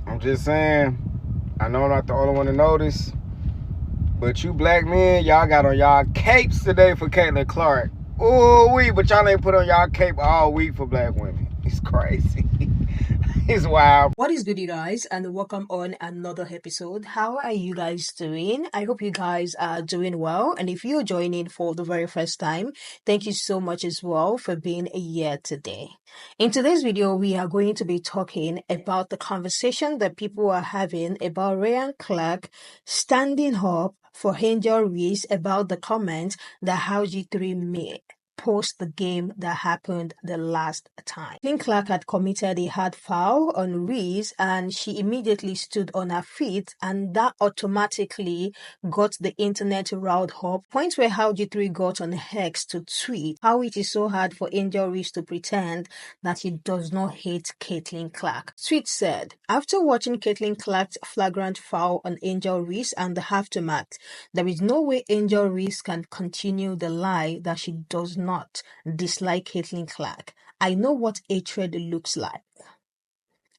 I'm just saying, I know I'm not the only one to notice, but you black men, y'all got on y'all capes today for Caitlin Clark. Ooh, but y'all ain't put on y'all cape all week for black women. It's crazy. It's wild. What is good, you guys, and welcome on another episode. How are you guys doing? I hope you guys are doing well. And if you're joining for the very first time, thank you so much as well for being here today. In today's video, we are going to be talking about the conversation that people are having about Ryan Clark standing up for Angel Reese about the comment that Rgiii made post the game that happened the last time. Caitlin Clark had committed a hard foul on Reese and she immediately stood on her feet, and that automatically got the internet riled up. Point where Rgiii got on X to tweet how it is so hard for Angel Reese to pretend that he does not hate Caitlin Clark. Tweet said, after watching Caitlin Clark's flagrant foul on Angel Reese and the aftermath, there is no way Angel Reese can continue the lie that she does not dislike Caitlin Clark. I know what hatred looks like.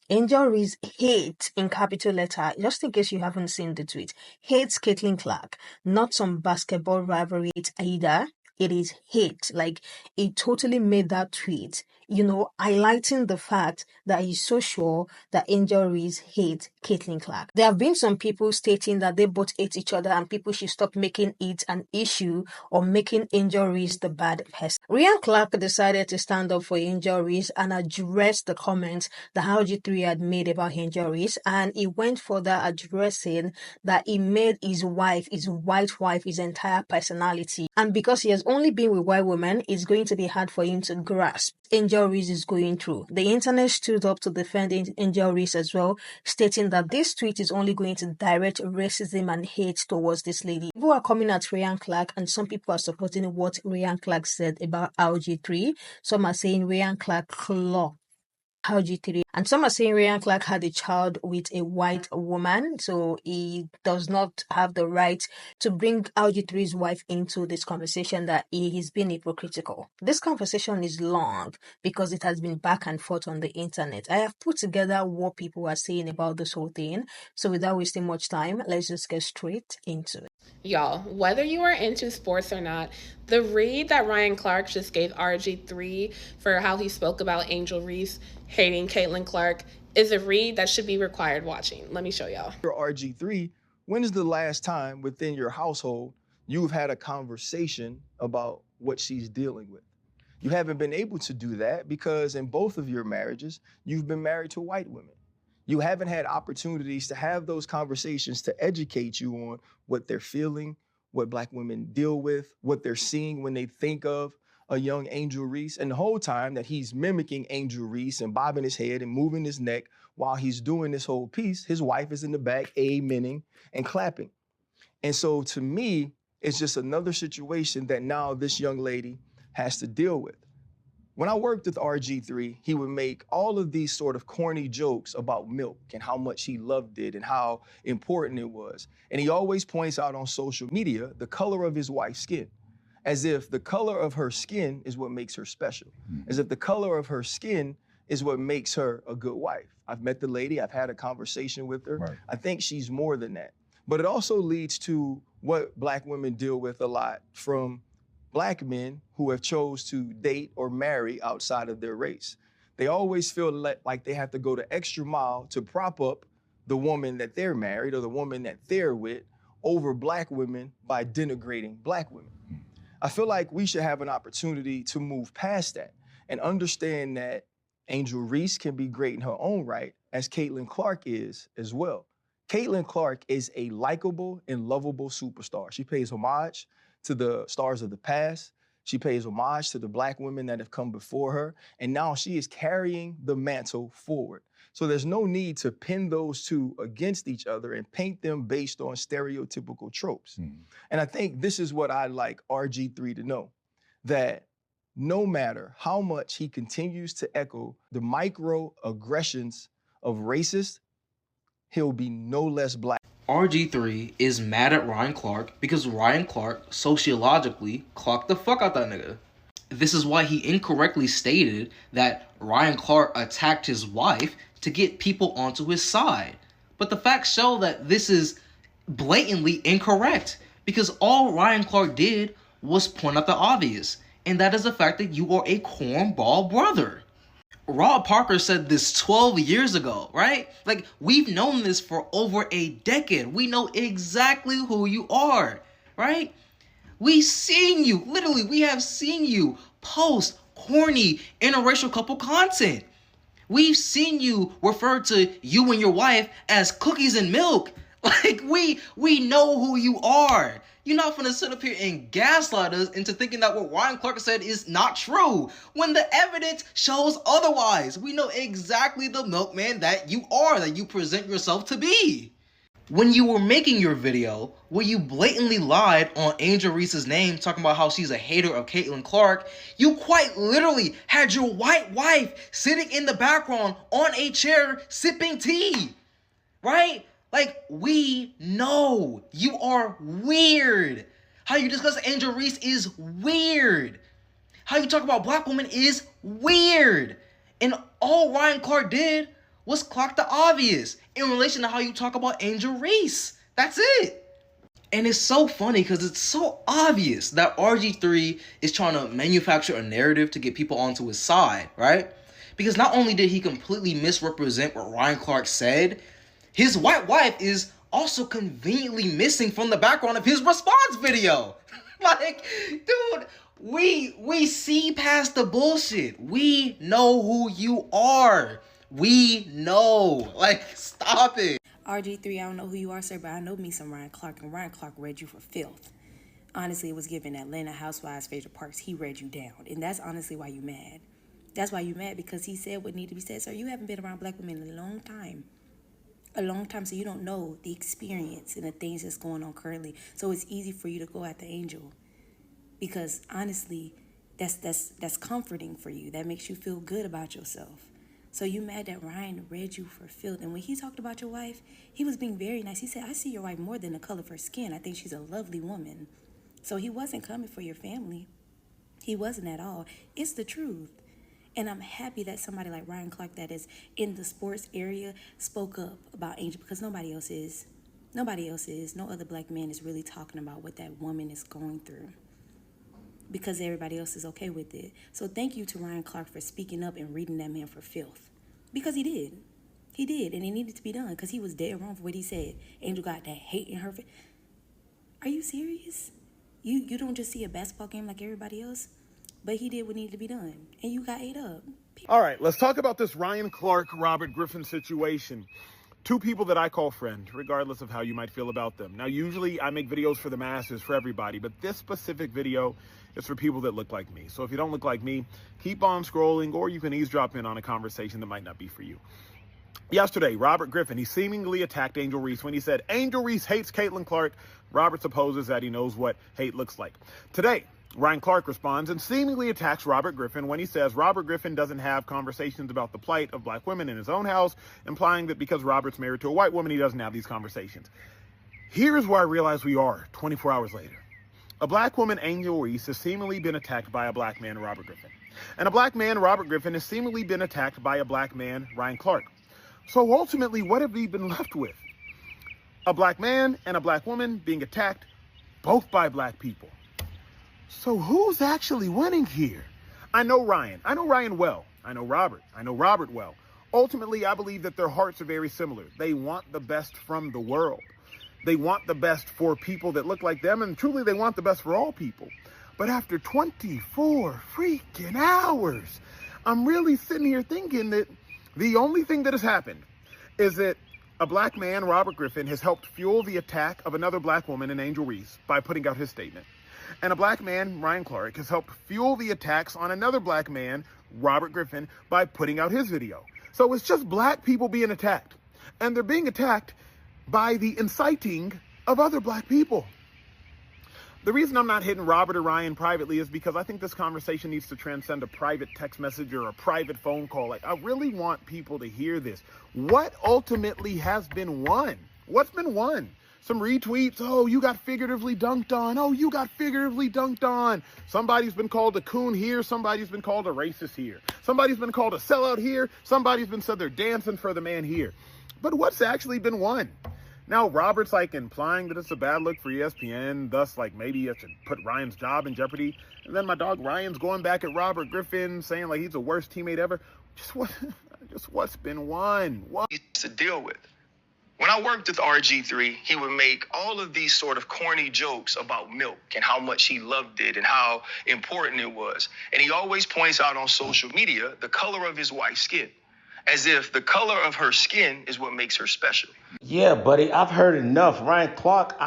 Angel Reese hate in capital letter, just in case you haven't seen the tweet, hates Caitlin Clark, not some basketball rivalry either. It is hate. Like, he totally made that tweet, highlighting the fact that he's so sure that Angel Reese hates Caitlin Clark. There have been some people stating that they both hate each other and people should stop making it an issue or making Angel Reese the bad person. Ryan Clark decided to stand up for Angel Reese and address the comments that Rgiii had made about Angel Reese, and he went further addressing that he made his wife, his white wife, his entire personality, and because he has only been with white women, it's going to be hard for him to grasp Angel Reese is going through. The internet stood up to defend Angel Reese as well, stating that this tweet is only going to direct racism and hate towards this lady. People are coming at Ryan Clark, and some people are supporting what Ryan Clark said about Rgiii. Some are saying Ryan Clark clocked Rgiii, and some are saying Ryan Clark had a child with a white woman, so he does not have the right to bring Rgiii's wife into this conversation, that he is being hypocritical. This conversation is long because it has been back and forth on the internet. I have put together what people are saying about this whole thing, so without wasting much time, let's just get straight into it. Y'all, whether you are into sports or not, the read that Ryan Clark just gave Rgiii for how he spoke about Angel Reese hating Caitlin Clark is a read that should be required watching. Let me show y'all. Rgiii, when is the last time within your household you've had a conversation about what she's dealing with? You haven't been able to do that because in both of your marriages, you've been married to white women. You haven't had opportunities to have those conversations to educate you on what they're feeling, what black women deal with, what they're seeing when they think of a young Angel Reese. And the whole time that he's mimicking Angel Reese and bobbing his head and moving his neck while he's doing this whole piece, his wife is in the back amening and clapping. And so to me, it's just another situation that now this young lady has to deal with. When I worked with Rgiii, he would make all of these sort of corny jokes about milk and how much he loved it and how important it was. And he always points out on social media the color of his wife's skin, as if the color of her skin is what makes her special, as if the color of her skin is what makes her a good wife. I've met the lady, I've had a conversation with her. Right. I think she's more than that. But it also leads to what black women deal with a lot from black men who have chose to date or marry outside of their race. They always feel like they have to go the extra mile to prop up the woman that they're married or the woman that they're with over black women by denigrating black women. I feel like we should have an opportunity to move past that and understand that Angel Reese can be great in her own right, as Caitlin Clark is as well. Caitlin Clark is a likable and lovable superstar. She pays homage to the stars of the past. She pays homage to the black women that have come before her. And now she is carrying the mantle forward. So there's no need to pin those two against each other and paint them based on stereotypical tropes. And I think this is what I'd like Rgiii to know, that no matter how much he continues to echo the microaggressions of racists, he'll be no less black. Rgiii is mad at Ryan Clark because Ryan Clark sociologically clocked the fuck out that nigga. This is why he incorrectly stated that Ryan Clark attacked his wife to get people onto his side. But the facts show that this is blatantly incorrect, because all Ryan Clark did was point out the obvious, and that is the fact that you are a cornball brother. Rob Parker said this 12 years ago, right? Like, we've known this for over a decade. We know exactly who you are, right? We have seen you post corny interracial couple content. We've seen you refer to you and your wife as cookies and milk. Like, we know who you are. You're not gonna sit up here and gaslight us into thinking that what Ryan Clark said is not true, when the evidence shows otherwise. We know exactly the milkman that you present yourself to be. When you were making your video, where you blatantly lied on Angel Reese's name, talking about how she's a hater of Caitlin Clark, you quite literally had your white wife sitting in the background on a chair sipping tea, right? Like, we know you are weird. How you discuss Angel Reese is weird. How you talk about black women is weird. And all Ryan Clark did was clock the obvious in relation to how you talk about Angel Reese. That's it. And it's so funny because it's so obvious that Rgiii is trying to manufacture a narrative to get people onto his side, right? Because not only did he completely misrepresent what Ryan Clark said, his white wife is also conveniently missing from the background of his response video. Like, dude, we see past the bullshit. We know who you are. We know. Like, stop it. Rgiii, I don't know who you are, sir, but I know me some Ryan Clark, and Ryan Clark read you for filth. Honestly, it was given Atlanta Housewives Favorite Parts. He read you down, and that's honestly why you mad. That's why you mad, because he said what needed to be said. Sir, you haven't been around black women in a long time. So you don't know the experience and the things that's going on currently. So it's easy for you to go at the Angel, because honestly, that's comforting for you. That makes you feel good about yourself. So you mad that Ryan read you for filth. And when he talked about your wife, he was being very nice. He said, I see your wife more than the color of her skin. I think she's a lovely woman. So he wasn't coming for your family. He wasn't at all. It's the truth. And I'm happy that somebody like Ryan Clark, that is in the sports area, spoke up about Angel, because nobody else is. Nobody else is. No other black man is really talking about what that woman is going through, because everybody else is okay with it. So thank you to Ryan Clark for speaking up and reading that man for filth, because he did. He did, and it needed to be done, because he was dead wrong for what he said. Angel got that hate in her face. Are you serious? You don't just see a basketball game like everybody else? But he did what needed to be done, and you got ate up. All right, let's talk about this Ryan Clark, Robert Griffin situation. Two people that I call friend, regardless of how you might feel about them. Now, usually I make videos for the masses, for everybody, but this specific video is for people that look like me. So if you don't look like me, keep on scrolling, or you can eavesdrop in on a conversation that might not be for you. Yesterday, Robert Griffin, he seemingly attacked Angel Reese when he said, Angel Reese hates Caitlin Clark. Robert supposes that he knows what hate looks like. Today, Ryan Clark responds and seemingly attacks Robert Griffin when he says Robert Griffin doesn't have conversations about the plight of black women in his own house, implying that because Robert's married to a white woman, he doesn't have these conversations. Here's where I realize we are 24 hours later. A black woman, Angel Reese, has seemingly been attacked by a black man, Robert Griffin. And a black man, Robert Griffin, has seemingly been attacked by a black man, Ryan Clark. So ultimately, what have we been left with? A black man and a black woman being attacked, both by black people. So who's actually winning here? I know Ryan. I know Ryan well. I know Robert. I know Robert well. Ultimately, I believe that their hearts are very similar. They want the best from the world. They want the best for people that look like them, and truly they want the best for all people. But after 24 freaking hours, I'm really sitting here thinking that the only thing that has happened is that a black man, Robert Griffin, has helped fuel the attack of another black woman in Angel Reese by putting out his statement. And a black man, Ryan Clark, has helped fuel the attacks on another black man, Robert Griffin, by putting out his video. So it's just black people being attacked. And they're being attacked by the inciting of other black people. The reason I'm not hitting Robert or Ryan privately is because I think this conversation needs to transcend a private text message or a private phone call. Like, I really want people to hear this. What ultimately has been won? What's been won? some retweets. Oh, you got figuratively dunked on. Oh, you got figuratively dunked on. Somebody's been called a coon here. Somebody's been called a racist here. Somebody's been called a sellout here. Somebody's been said they're dancing for the man here. But what's actually been won? Now, Robert's like implying that it's a bad look for ESPN, thus like maybe it should put Ryan's job in jeopardy. And then my dog Ryan's going back at Robert Griffin saying like he's the worst teammate ever. Just what's been won? What to deal with. When I worked with Rgiii, he would make all of these sort of corny jokes about milk and how much he loved it and how important it was. And he always points out on social media the color of his wife's skin, as if the color of her skin is what makes her special. Yeah, buddy, I've heard enough. Ryan Clark,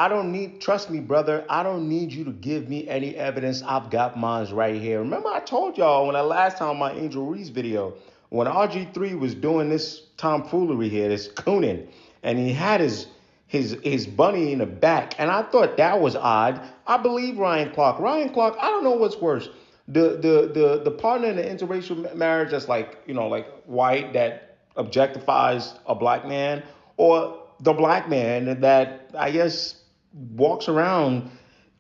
trust me, brother, I don't need you to give me any evidence. I've got mine right here. Remember I told y'all when I last time my Angel Reese video, when Rgiii was doing this tomfoolery here, this cooning, and he had his bunny in the back, and I thought that was odd. I believe Ryan Clark. Ryan Clark, I don't know what's worse. The partner in the interracial marriage that's like, like white that objectifies a black man, or the black man that I guess walks around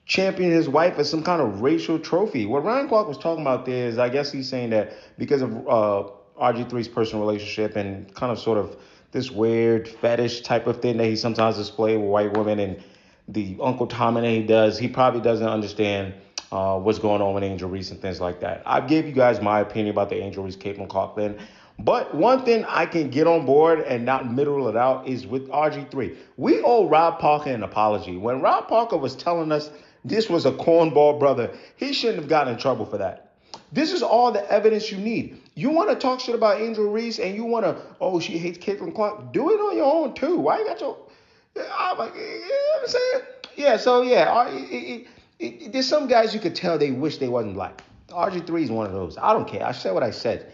championing his wife as some kind of racial trophy. What Ryan Clark was talking about there is, I guess he's saying that because of Rgiii's personal relationship and kind of sort of this weird fetish type of thing that he sometimes displays with white women and the Uncle Tom that he does, he probably doesn't understand what's going on with Angel Reese and things like that. I gave you guys my opinion about the Angel Reese Caitlin Clark thing. But one thing I can get on board and not middle it out is with Rgiii. We owe Rob Parker an apology. When Rob Parker was telling us this was a cornball brother, he shouldn't have gotten in trouble for that. This is all the evidence you need. You want to talk shit about Angel Reese and you want to, oh, she hates Caitlin Clark. Do it on your own too. Why you got your, I'm like, you know what I'm saying? Yeah, so yeah, there's some guys you could tell they wish they wasn't black. Rgiii is one of those. I don't care. I said what I said.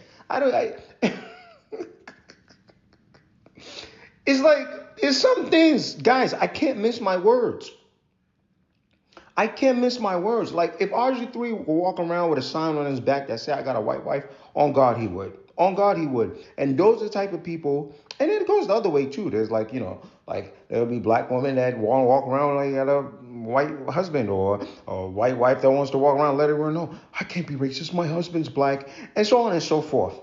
It's like, it's some things, guys, I can't miss my words. I can't miss my words. Like, if Rgiii were walking around with a sign on his back that said, I got a white wife, on God, he would. On God, he would. And those are the type of people, and it goes the other way, too. There's like, like there'll be black women that want to walk around like got a white husband, or a white wife that wants to walk around and let everyone know, I can't be racist, my husband's black, and so on and so forth.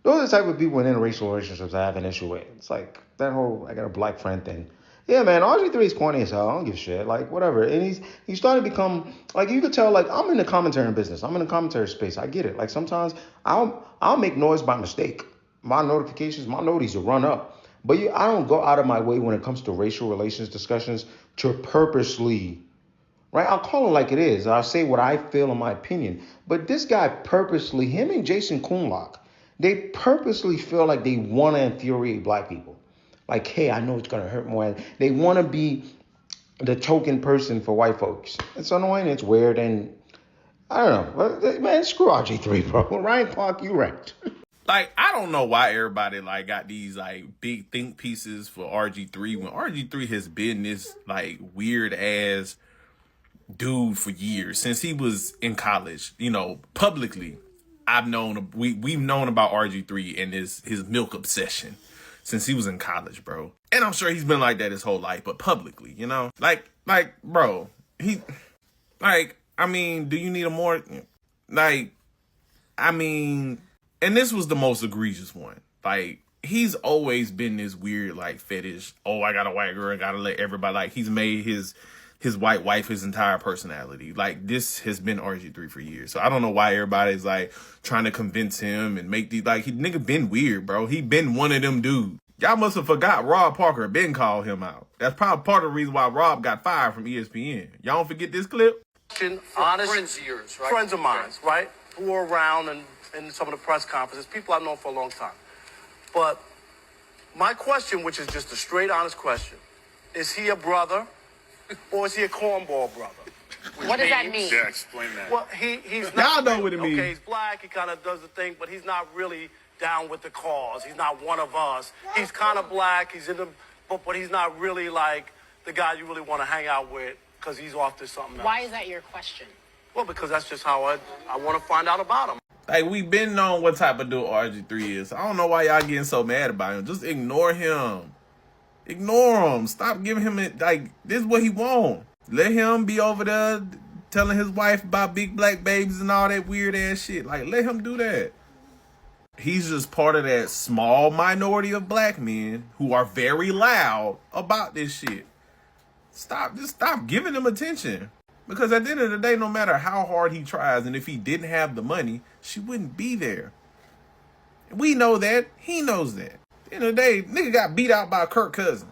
Those are the type of people in interracial relationships I have an issue with. It's like that whole, I got a black friend thing. Yeah, man, Rgiii is corny as hell. I don't give a shit. Like, whatever. And he's starting to become, like, you could tell, like, I'm in the commentary business. I'm in the commentary space. I get it. Like, sometimes I'll make noise by mistake. My notifications, my noties will run up. But I don't go out of my way when it comes to racial relations discussions to purposely, right? I'll call it like it is. I'll say what I feel in my opinion. But this guy purposely, him and Jason Kuhnlock, they purposely feel like they want to infuriate black people. Like, hey, I know it's going to hurt more. They want to be the token person for white folks. It's annoying. It's weird. And I don't know. Man, screw Rgiii, bro. Ryan Clark, you right. Like, I don't know why everybody, like, got these, like, big think pieces for Rgiii when Rgiii has been this, like, weird-ass dude for years. Since he was in college, publicly, we've known about Rgiii and his milk obsession since he was in college, bro. And I'm sure he's been like that his whole life, but publicly, Like, bro, do you need a more, and this was the most egregious one. Like, he's always been this weird, like, fetish, oh, I got a white girl, I gotta let everybody, like, he's made his white wife his entire personality. Like, this has been Rgiii for years. So I don't know why everybody's, like, trying to convince him and make these, like, he nigga been weird, bro. He been one of them dudes. Y'all must have forgot Rob Parker been called him out. That's probably part of the reason why Rob got fired from ESPN. Y'all don't forget this clip? Honest friends of yours, right? Friends of mine, right? Who were around and in some of the press conferences, people I've known for a long time. But my question, which is just a straight, honest question, is he a brother? Or is he a cornball brother? What does that mean? Yeah, explain that. Well, he's not. Y'all know what it means. Okay, he's black. He kind of does the thing, but he's not really down with the cause. He's not one of us. He's kind of black. He's in the, but he's not really like the guy you really want to hang out with because he's off to something else. Why is that your question? Well, because that's just how I want to find out about him. Like, we've been known what type of dude Rgiii is. I don't know why y'all getting so mad about him. Just ignore him. Ignore him. Stop giving him it. Like, this is what he want. Let him be over there telling his wife about big black babies and all that weird ass shit. Like, let him do that. He's just part of that small minority of black men who are very loud about this shit. Just stop giving him attention. Because at the end of the day, no matter how hard he tries, and if he didn't have the money, she wouldn't be there. We know that. He knows that. At the end of the day, nigga got beat out by Kirk Cousins.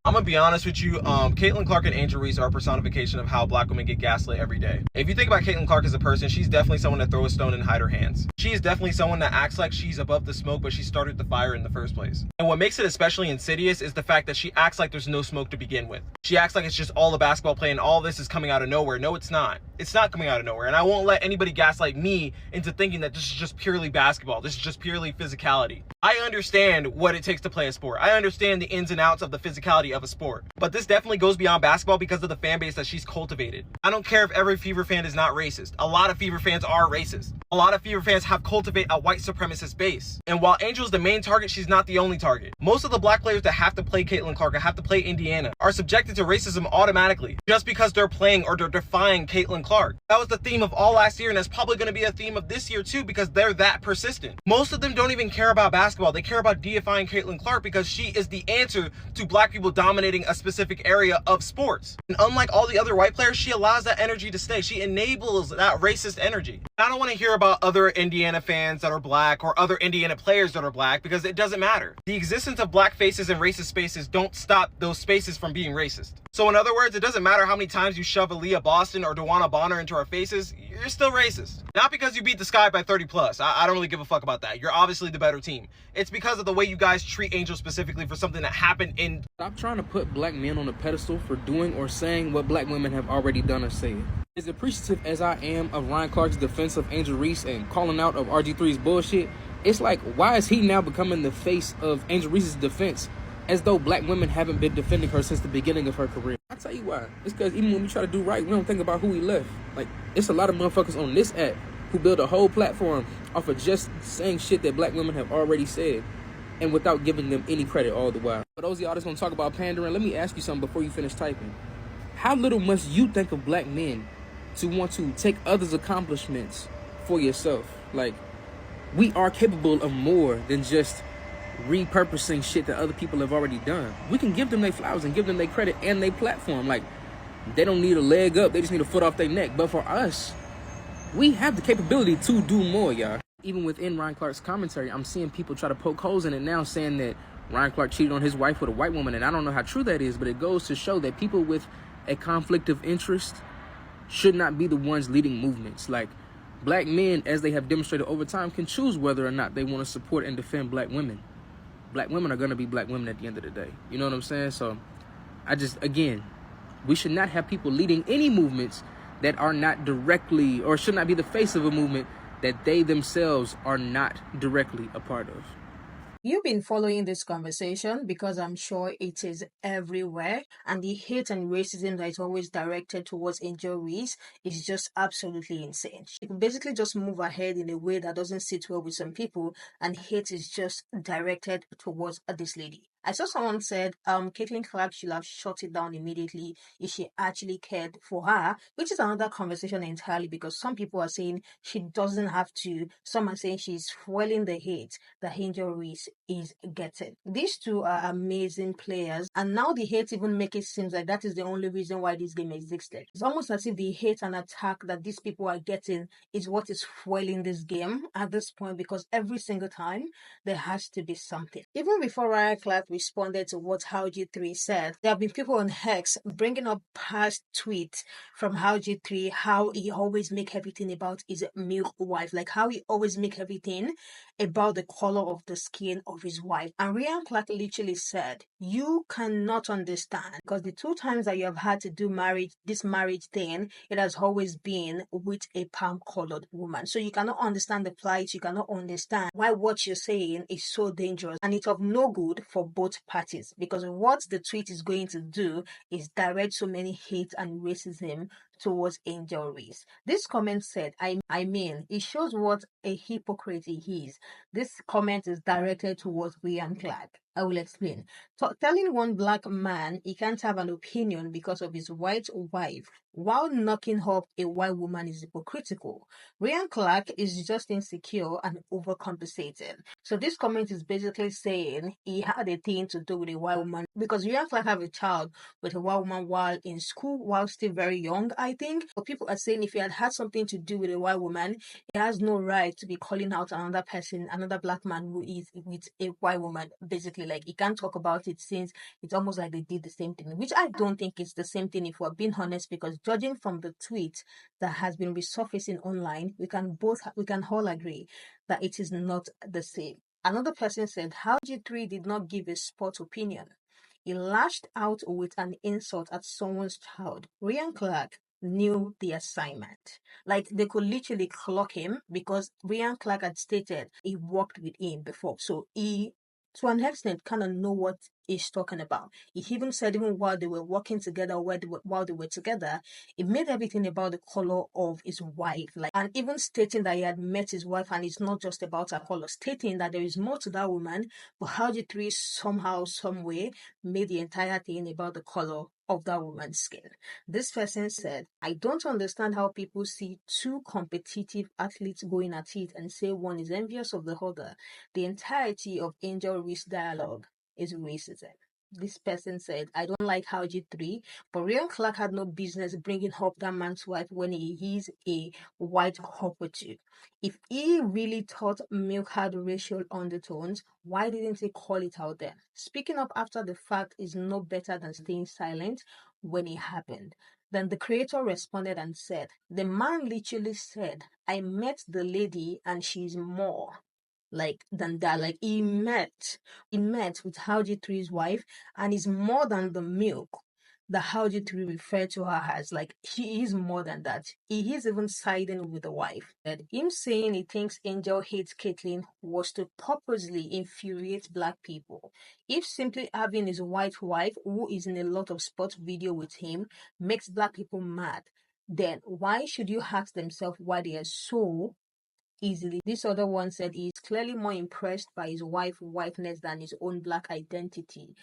I'm gonna be honest with you, Caitlin Clark and Angel Reese are a personification of how black women get gaslit every day. If you think about Caitlin Clark as a person, she's definitely someone that throws a stone and hide her hands. She is definitely someone that acts like she's above the smoke, but she started the fire in the first place. And what makes it especially insidious is the fact that she acts like there's no smoke to begin with. She acts like it's just all a basketball play and all this is coming out of nowhere. No, it's not. It's not coming out of nowhere. And I won't let anybody gaslight me into thinking that this is just purely basketball. This is just purely physicality. I understand what it takes to play a sport. I understand the ins and outs of the physicality of a sport. But this definitely goes beyond basketball because of the fan base that she's cultivated. I don't care if every Fever fan is not racist. A lot of Fever fans are racist. A lot of Fever fans have cultivated a white supremacist base. And while Angel's the main target, she's not the only target. Most of the black players that have to play Caitlin Clark or have to play Indiana are subjected to racism automatically just because they're playing or they're defying Caitlin Clark. That was the theme of all last year, and that's probably going to be a theme of this year too because they're that persistent. Most of them don't even care about basketball. They care about deifying Caitlin Clark because she is the answer to black people dominating a specific area of sports. And unlike all the other white players, she allows that energy to stay. She enables that racist energy. I don't want to hear about other Indiana fans that are black or other Indiana players that are black because it doesn't matter. The existence of black faces and racist spaces don't stop those spaces from being racist. So in other words, it doesn't matter how many times you shove Aaliyah Boston or Dewana Bonner into our faces, you're still racist. Not because you beat the Sky by 30 plus. I don't really give a fuck about that. You're obviously the better team. It's because of the way you guys treat Angel specifically for something that happened in... Stop trying to put black men on a pedestal for doing or saying what black women have already done or said. As appreciative as I am of Ryan Clark's defense of Angel Reese and calling out of RG3's bullshit, it's like, why is he now becoming the face of Angel Reese's defense as though black women haven't been defending her since the beginning of her career? I'll tell you why. It's because even when we try to do right, we don't think about who we left. Like, it's a lot of motherfuckers on this app who build a whole platform off of just saying shit that black women have already said and without giving them any credit all the while. For those of y'all that's gonna talk about pandering, let me ask you something before you finish typing. How little must you think of black men to want to take others' accomplishments for yourself? Like, we are capable of more than just repurposing shit that other people have already done. We can give them their flowers and give them their credit and their platform. Like, they don't need a leg up, they just need a foot off their neck. But for us, we have the capability to do more, y'all. Even within Ryan Clark's commentary, I'm seeing people try to poke holes in it now, saying that Ryan Clark cheated on his wife with a white woman, and I don't know how true that is, but it goes to show that people with a conflict of interest should not be the ones leading movements. Like, black men, as they have demonstrated over time, can choose whether or not they want to support and defend black women. Black women are going to be black women at the end of the day. You know what I'm saying? So again, we should not have people leading any movements that are not directly, or should not be the face of a movement that they themselves are not directly a part of. You've been following this conversation because I'm sure it is everywhere, and the hate and racism that is always directed towards Angel Reese is just absolutely insane. She can basically just move ahead in a way that doesn't sit well with some people, and hate is just directed towards this lady. I saw someone said Caitlin Clark should have shut it down immediately if she actually cared for her, which is another conversation entirely, because some people are saying she doesn't have to. Some are saying she's fueling the hate that Angel Reese is getting. These two are amazing players, and now the hate even make it seem like that is the only reason why this game existed. It's almost as if the hate and attack that these people are getting is what is fueling this game at this point, because every single time there has to be something. Even before Ryan Clark responded to what Rgiii said, there have been people on X bringing up past tweets from Rgiii, how he always make everything about his milk wife, like how he always make everything about the color of the skin of his wife. And Ryan Clark literally said, you cannot understand, because the two times that you have had to do this marriage thing, it has always been with a palm-colored woman. So you cannot understand the plight, you cannot understand why what you're saying is so dangerous, and it's of no good for both parties, because what the tweet is going to do is direct so many hate and racism towards Angel Reese. This comment said, I mean, it shows what a hypocrite he is. This comment is directed towards Ryan Clark. I will explain. Telling one black man he can't have an opinion because of his white wife while knocking up a white woman is hypocritical. Ryan Clark is just insecure and overcompensated. So this comment is basically saying he had a thing to do with a white woman because Ryan Clark have a child with a white woman while in school, while still very young, I think. But people are saying if he had something to do with a white woman, he has no right to be calling out another person, another black man who is with a white woman. Basically, like he can't talk about it since it's almost like they did the same thing, which I don't think it's the same thing if we're being honest, because judging from the tweet that has been resurfacing online, we can all agree that it is not the same. Another person said, how G3 did not give a sport opinion. He lashed out with an insult at someone's child. Ryan Clark knew the assignment. Like they could literally clock him because Ryan Clark had stated he worked with him before. So he, to an extent, kind of know what he's talking about. He even said even while they were working together, while they were together, he made everything about the color of his wife. Like, and even stating that he had met his wife and it's not just about her color, stating that there is more to that woman, but how the three somehow, some way made the entire thing about the color of that woman's skin. This person said, I don't understand how people see two competitive athletes going at it and say one is envious of the other. The entirety of Angel Reese dialogue is racism. This person said, I don't like how G3, but Ryan Clark had no business bringing up that man's wife when he is a white corporate. If he really thought milk had racial undertones, why didn't he call it out then? Speaking up after the fact is no better than staying silent when it happened. Then the creator responded and said, the man literally said, I met the lady and she's more like than that. Like he met with Howdy 3's wife and is more than the milk that Howdy 3 referred to her as. Like he is more than that. He is even siding with the wife. That him saying he thinks Angel hates Caitlyn was to purposely infuriate black people. If simply having his white wife, who is in a lot of sports video with him, makes black people mad, then why should you ask themselves why they are so easily? This other one said he's clearly more impressed by his whiteness than his own black identity.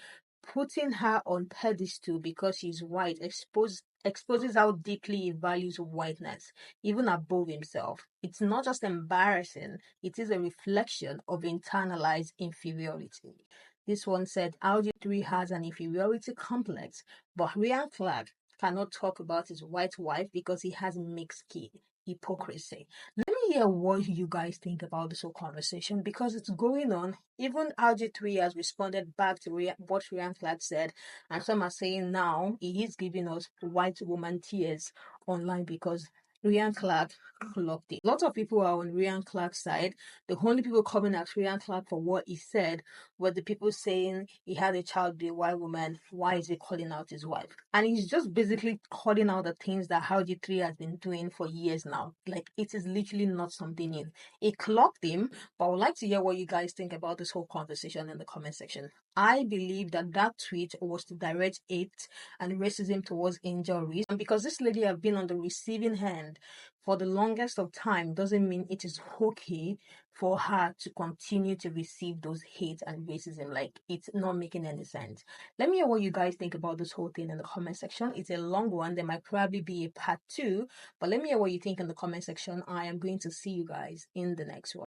Putting her on pedestal because she's white exposes how deeply he values whiteness, even above himself. It's not just embarrassing, it is a reflection of internalized inferiority. This one said Audi 3 has an inferiority complex, but Ryan Clark cannot talk about his white wife because he has mixed skin. Hypocrisy. Let me hear what you guys think about this whole conversation because it's going on. Even RG3 has responded back to what Ryan Clark said, and some are saying now he is giving us white woman tears online because Ryan Clark clocked it. A lot of people are on Ryan Clark's side. The only people coming at Ryan Clark for what he said were the people saying he had a child with a white woman. Why is he calling out his wife? And he's just basically calling out the things that Howdy 3 has been doing for years now. Like, it is literally not something new. It clocked him, but I would like to hear what you guys think about this whole conversation in the comment section. I believe that tweet was to direct hate and racism towards Angel Reese. And because this lady have been on the receiving end for the longest of time doesn't mean it is okay for her to continue to receive those hate and racism. Like, it's not making any sense. Let me hear what you guys think about this whole thing in the comment section. It's a long one. There might probably be a part 2, but let me hear what you think in the comment section. I am going to see you guys in the next one.